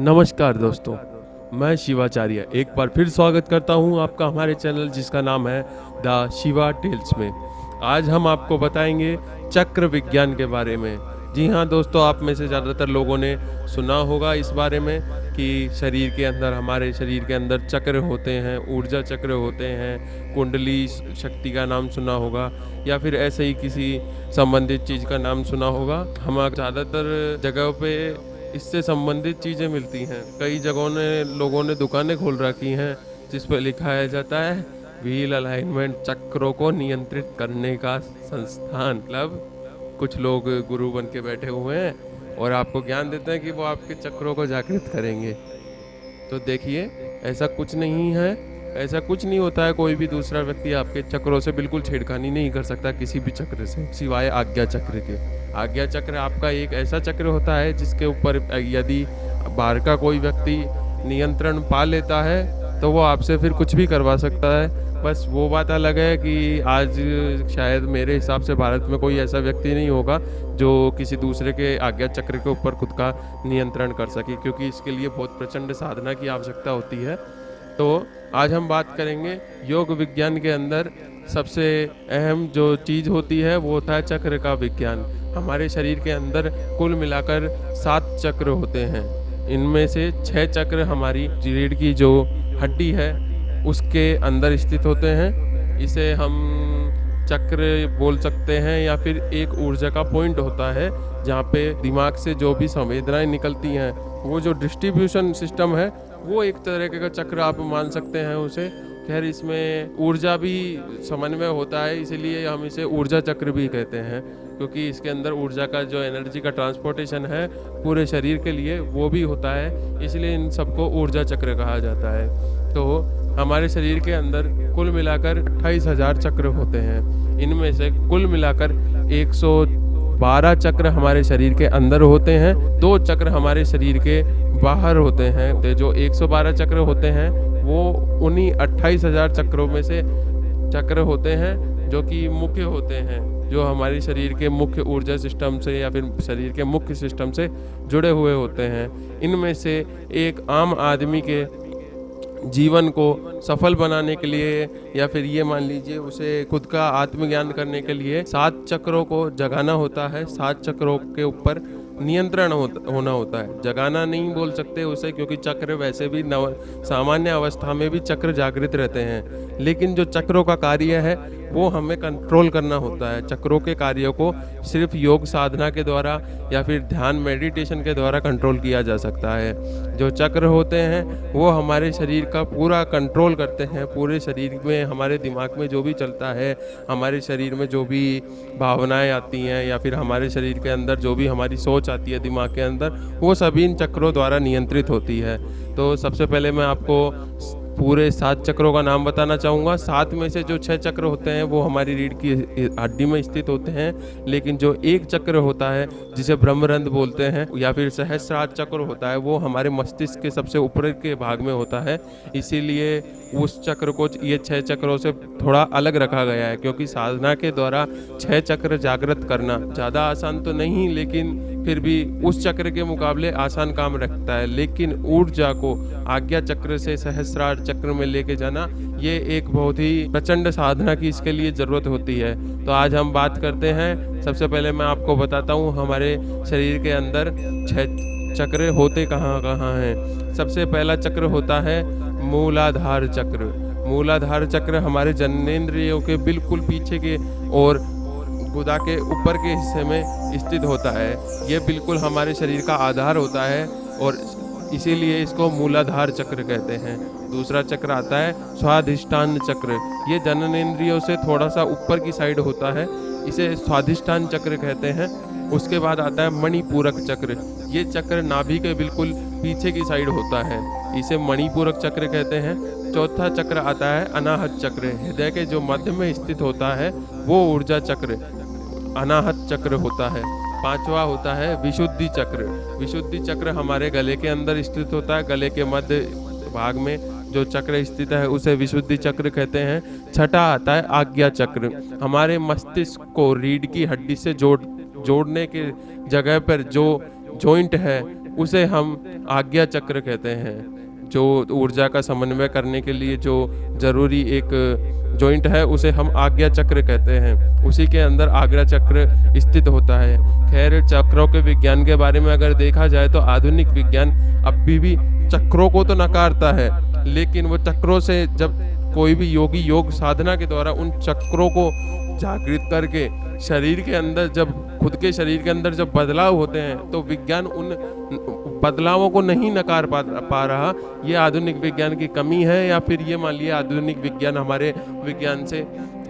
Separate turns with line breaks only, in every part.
नमस्कार दोस्तों, मैं शिवाचार्य एक बार फिर स्वागत करता हूं आपका हमारे चैनल जिसका नाम है द शिवा टेल्स में। आज हम आपको बताएंगे चक्र विज्ञान के बारे में। जी हाँ दोस्तों, आप में से ज़्यादातर लोगों ने सुना होगा इस बारे में कि हमारे शरीर के अंदर चक्र होते हैं, ऊर्जा चक्र होते हैं, कुंडली शक्ति का नाम सुना होगा या फिर ऐसे ही किसी संबंधित चीज़ का नाम सुना होगा। हम ज़्यादातर जगहों पे इससे संबंधित चीज़ें मिलती हैं। कई जगहों ने लोगों ने दुकानें खोल रखी हैं जिस पर लिखा जाता है व्हील अलाइनमेंट, चक्रों को नियंत्रित करने का संस्थान। मतलब कुछ लोग गुरु बन के बैठे हुए हैं और आपको ज्ञान देते हैं कि वो आपके चक्रों को जागृत करेंगे। तो देखिए, ऐसा कुछ नहीं है, ऐसा कुछ नहीं होता है। कोई भी दूसरा व्यक्ति आपके चक्रों से बिल्कुल छेड़खानी नहीं कर सकता किसी भी चक्र से, सिवाय आज्ञा चक्र के। आज्ञा चक्र आपका एक ऐसा चक्र होता है जिसके ऊपर यदि बाहर का कोई व्यक्ति नियंत्रण पा लेता है तो वो आपसे फिर कुछ भी करवा सकता है। बस वो बात अलग है कि आज शायद मेरे हिसाब से भारत में कोई ऐसा व्यक्ति नहीं होगा जो किसी दूसरे के आज्ञा चक्र के ऊपर खुद का नियंत्रण कर सके, क्योंकि इसके लिए बहुत प्रचंड साधना की आवश्यकता होती है। तो आज हम बात करेंगे योग विज्ञान के अंदर सबसे अहम जो चीज़ होती है वो होता है चक्र का विज्ञान। हमारे शरीर के अंदर कुल मिलाकर 7 चक्र होते हैं। इनमें से 6 चक्र हमारी रीढ़ की जो हड्डी है उसके अंदर स्थित होते हैं। इसे हम चक्र बोल सकते हैं या फिर एक ऊर्जा का पॉइंट होता है जहाँ पे दिमाग से जो भी संवेदनाएं निकलती हैं, वो जो डिस्ट्रीब्यूशन सिस्टम है वो एक तरह का चक्र आप मान सकते हैं उसे। खैर, इसमें ऊर्जा भी समन्वय होता है, इसीलिए हम इसे ऊर्जा चक्र भी कहते हैं, क्योंकि इसके अंदर ऊर्जा का जो एनर्जी का ट्रांसपोर्टेशन है पूरे शरीर के लिए वो भी होता है, इसलिए इन सबको ऊर्जा चक्र कहा जाता है। तो हमारे शरीर के अंदर कुल मिलाकर 28,000 चक्र होते हैं। इनमें से कुल मिलाकर 112 चक्र हमारे शरीर के अंदर होते हैं, 2 चक्र हमारे शरीर के बाहर होते हैं। तो जो 112 चक्र होते हैं वो उन्हीं 28,000 चक्रों में से चक्र होते हैं जो कि मुख्य होते हैं, जो हमारे शरीर के मुख्य ऊर्जा सिस्टम से या फिर शरीर के मुख्य सिस्टम से जुड़े हुए होते हैं। इनमें से एक आम आदमी के जीवन को सफल बनाने के लिए या फिर ये मान लीजिए उसे खुद का आत्मज्ञान करने के लिए 7 चक्रों को जगाना होता है। 7 चक्रों के ऊपर नियंत्रण होना होता है। जगाना नहीं बोल सकते उसे, क्योंकि चक्र वैसे भी सामान्य अवस्था में भी चक्र जागृत रहते हैं, लेकिन जो चक्रों का कार्य है वो हमें कंट्रोल करना होता है। चक्रों के कार्यों को सिर्फ योग साधना के द्वारा या फिर ध्यान मेडिटेशन के द्वारा कंट्रोल किया जा सकता है। जो चक्र होते हैं वो हमारे शरीर का पूरा कंट्रोल करते हैं। पूरे शरीर में, हमारे दिमाग में जो भी चलता है, हमारे शरीर में जो भी भावनाएं आती हैं या फिर हमारे शरीर के अंदर जो भी हमारी सोच आती है दिमाग के अंदर, वो सभी इन चक्रों द्वारा नियंत्रित होती है। तो सबसे पहले मैं आपको पूरे 7 चक्रों का नाम बताना चाहूँगा। 7 में से जो 6 चक्र होते हैं वो हमारी रीढ़ की हड्डी में स्थित होते हैं, लेकिन जो एक चक्र होता है जिसे ब्रह्मरंध्र बोलते हैं या फिर सहस्रार चक्र होता है वो हमारे मस्तिष्क के सबसे ऊपर के भाग में होता है। इसीलिए उस चक्र को ये 6 चक्रों से थोड़ा अलग रखा गया है, क्योंकि साधना के द्वारा 6 चक्र जागृत करना ज़्यादा आसान तो नहीं, लेकिन फिर भी उस चक्र के मुकाबले आसान काम रखता है। लेकिन ऊर्जा को आज्ञा चक्र से सहस्रार चक्र में लेके जाना, ये एक बहुत ही प्रचंड साधना की इसके लिए ज़रूरत होती है। तो आज हम बात करते हैं। सबसे पहले मैं आपको बताता हूँ हमारे शरीर के अंदर 6 चक्र होते कहाँ कहाँ हैं। सबसे पहला चक्र होता है मूलाधार चक्र। मूलाधार चक्र हमारे जननेंद्रियों के बिल्कुल पीछे के और गुदा के ऊपर के हिस्से में स्थित होता है। ये बिल्कुल हमारे शरीर का आधार होता है और इसीलिए इसको मूलाधार चक्र कहते हैं। दूसरा चक्र आता है स्वाधिष्ठान चक्र। ये जननेंद्रियों से थोड़ा सा ऊपर की साइड होता है, इसे स्वाधिष्ठान चक्र कहते हैं। उसके बाद आता है मणिपूरक चक्र। ये चक्र नाभि के बिल्कुल पीछे की साइड होता है, इसे मणिपूरक चक्र कहते हैं। चौथा चक्र आता है अनाहत चक्र। हृदय के जो मध्य में स्थित होता है वो ऊर्जा चक्र अनाहत चक्र होता है। पांचवा होता है विशुद्धि चक्र। विशुद्धि चक्र हमारे गले के अंदर स्थित होता है। गले के मध्य भाग में जो चक्र स्थित है उसे विशुद्धि चक्र कहते हैं। छठा आता है आज्ञा चक्र। हमारे मस्तिष्क को रीढ़ की हड्डी से जोड़ने के जगह पर जो जॉइंट है उसे हम आज्ञा चक्र कहते हैं। जो ऊर्जा का समन्वय करने के लिए जो जरूरी एक जॉइंट है उसे हम आज्ञा चक्र कहते हैं। उसी के अंदर आज्ञा चक्र स्थित होता है। खैर, चक्रों के विज्ञान के बारे में अगर देखा जाए तो आधुनिक विज्ञान अभी भी चक्रों को तो नकारता है, लेकिन वो चक्रों से जब कोई भी योगी योग साधना के द्वारा उन चक्रों को जागृत करके शरीर के अंदर जब खुद के शरीर के अंदर जब बदलाव होते हैं तो विज्ञान उन बदलावों को नहीं नकार पा रहा। ये आधुनिक विज्ञान की कमी है, या फिर ये मान लिया आधुनिक विज्ञान हमारे विज्ञान से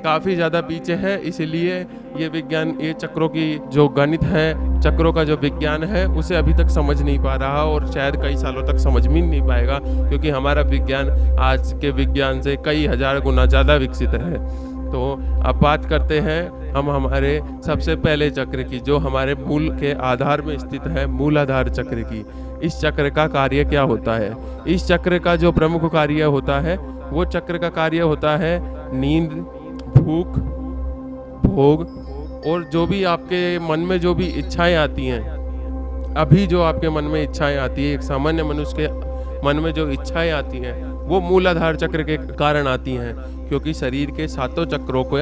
काफ़ी ज़्यादा पीछे है। इसीलिए ये विज्ञान, ये चक्रों की जो गणित है, चक्रों का जो विज्ञान है, उसे अभी तक समझ नहीं पा रहा और शायद कई सालों तक समझ भी नहीं पाएगा, क्योंकि हमारा विज्ञान आज के विज्ञान से कई हजार गुना ज़्यादा विकसित है। तो अब बात करते हैं हम हमारे सबसे पहले चक्र की, जो हमारे मूल के आधार में स्थित है, मूलाधार चक्र की। इस चक्र का कार्य क्या होता है? इस चक्र का जो प्रमुख कार्य होता है, वो चक्र का कार्य होता है नींद, भूख, भोग और जो भी आपके मन में जो भी इच्छाएं आती हैं। अभी जो आपके मन में इच्छाएं आती है, एक सामान्य मनुष्य के मन में जो इच्छाएं आती हैं, वो मूलाधार चक्र के कारण आती हैं, क्योंकि शरीर के सातों चक्रों को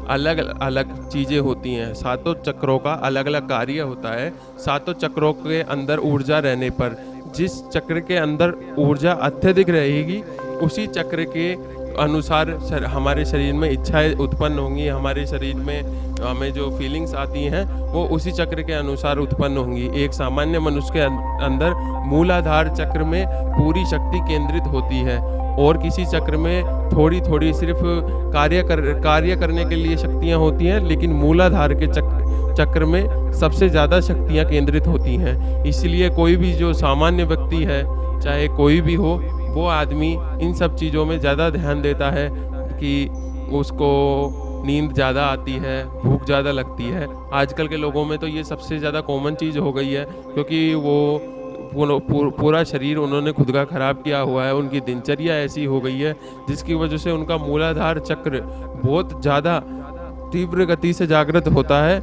अलग अलग चीज़ें होती हैं। सातों चक्रों का अलग अलग कार्य होता है। सातों चक्रों के अंदर ऊर्जा रहने पर, जिस चक्र के अंदर ऊर्जा अत्यधिक रहेगी, उसी चक्र के अनुसार हमारे शरीर में इच्छाएं उत्पन्न होंगी। हमारे शरीर में हमें जो फीलिंग्स आती हैं वो उसी चक्र के अनुसार उत्पन्न होंगी। एक सामान्य मनुष्य के अंदर मूलाधार चक्र में पूरी शक्ति केंद्रित होती है, और किसी चक्र में थोड़ी थोड़ी सिर्फ कार्य करने के लिए शक्तियाँ होती हैं, लेकिन मूलाधार के चक्र में सबसे ज़्यादा शक्तियाँ केंद्रित होती हैं। इसलिए कोई भी जो सामान्य व्यक्ति है, चाहे कोई भी हो, वो आदमी इन सब चीज़ों में ज़्यादा ध्यान देता है कि उसको नींद ज़्यादा आती है, भूख ज़्यादा लगती है। आजकल के लोगों में तो ये सबसे ज़्यादा कॉमन चीज़ हो गई है, क्योंकि वो पूरा शरीर उन्होंने खुद का ख़राब किया हुआ है। उनकी दिनचर्या ऐसी हो गई है जिसकी वजह से उनका मूलाधार चक्र बहुत ज़्यादा तीव्र गति से जागृत होता है।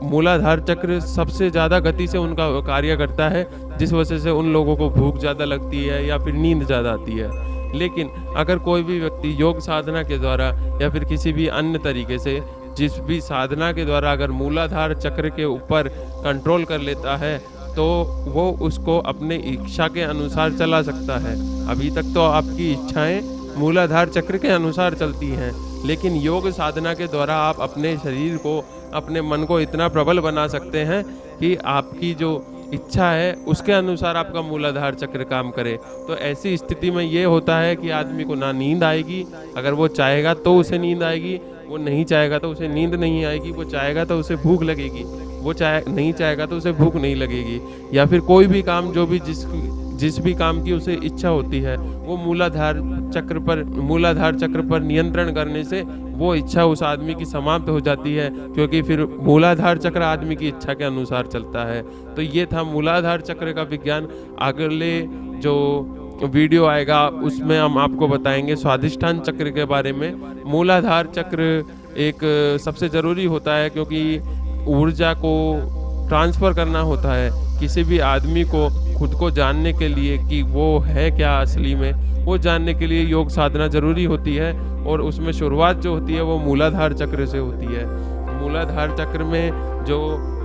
मूलाधार चक्र सबसे ज़्यादा गति से उनका कार्य करता है, जिस वजह से उन लोगों को भूख ज़्यादा लगती है या फिर नींद ज़्यादा आती है। लेकिन अगर कोई भी व्यक्ति योग साधना के द्वारा या फिर किसी भी अन्य तरीके से, जिस भी साधना के द्वारा अगर मूलाधार चक्र के ऊपर कंट्रोल कर लेता है, तो वो उसको अपने इच्छा के अनुसार चला सकता है। अभी तक तो आपकी इच्छाएं मूलाधार चक्र के अनुसार चलती हैं, लेकिन योग साधना के द्वारा आप अपने शरीर को, अपने मन को इतना प्रबल बना सकते हैं कि आपकी जो इच्छा है उसके अनुसार आपका मूलाधार चक्र काम करे। तो ऐसी स्थिति में ये होता है कि आदमी को ना नींद आएगी, अगर वो चाहेगा तो उसे नींद आएगी, वो नहीं चाहेगा तो उसे नींद नहीं आएगी, वो चाहेगा तो उसे भूख लगेगी, वो नहीं चाहेगा तो उसे भूख नहीं लगेगी। या फिर कोई भी काम, जो भी जिस भी काम की उसे इच्छा होती है, वो मूलाधार चक्र पर नियंत्रण करने से वो इच्छा उस आदमी की समाप्त हो जाती है, क्योंकि फिर मूलाधार चक्र आदमी की इच्छा के अनुसार चलता है। तो ये था मूलाधार चक्र का विज्ञान। अगले जो वीडियो आएगा उसमें हम आपको बताएंगे स्वाधिष्ठान चक्र के बारे में। मूलाधार चक्र एक सबसे ज़रूरी होता है, क्योंकि ऊर्जा को ट्रांसफ़र करना होता है। किसी भी आदमी को खुद को जानने के लिए कि वो है क्या असली में, वो जानने के लिए योग साधना ज़रूरी होती है, और उसमें शुरुआत जो होती है वो मूलाधार चक्र से होती है। मूलाधार चक्र में जो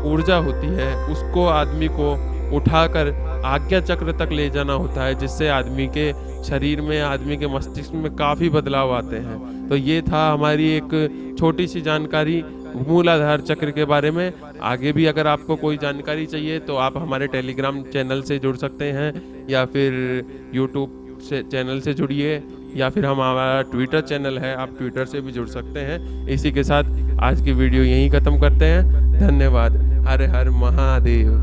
ऊर्जा होती है उसको आदमी को उठाकर आज्ञा चक्र तक ले जाना होता है, जिससे आदमी के शरीर में, आदमी के मस्तिष्क में काफ़ी बदलाव आते हैं। तो ये था हमारी एक छोटी सी जानकारी मूलाधार चक्र के बारे में। आगे भी अगर आपको कोई जानकारी चाहिए तो आप हमारे टेलीग्राम चैनल से जुड़ सकते हैं, या फिर यूट्यूब से चैनल से जुड़िए, या फिर हमारा ट्विटर चैनल है, आप ट्विटर से भी जुड़ सकते हैं। इसी के साथ आज की वीडियो यहीं ख़त्म करते हैं। धन्यवाद। हर हर महादेव।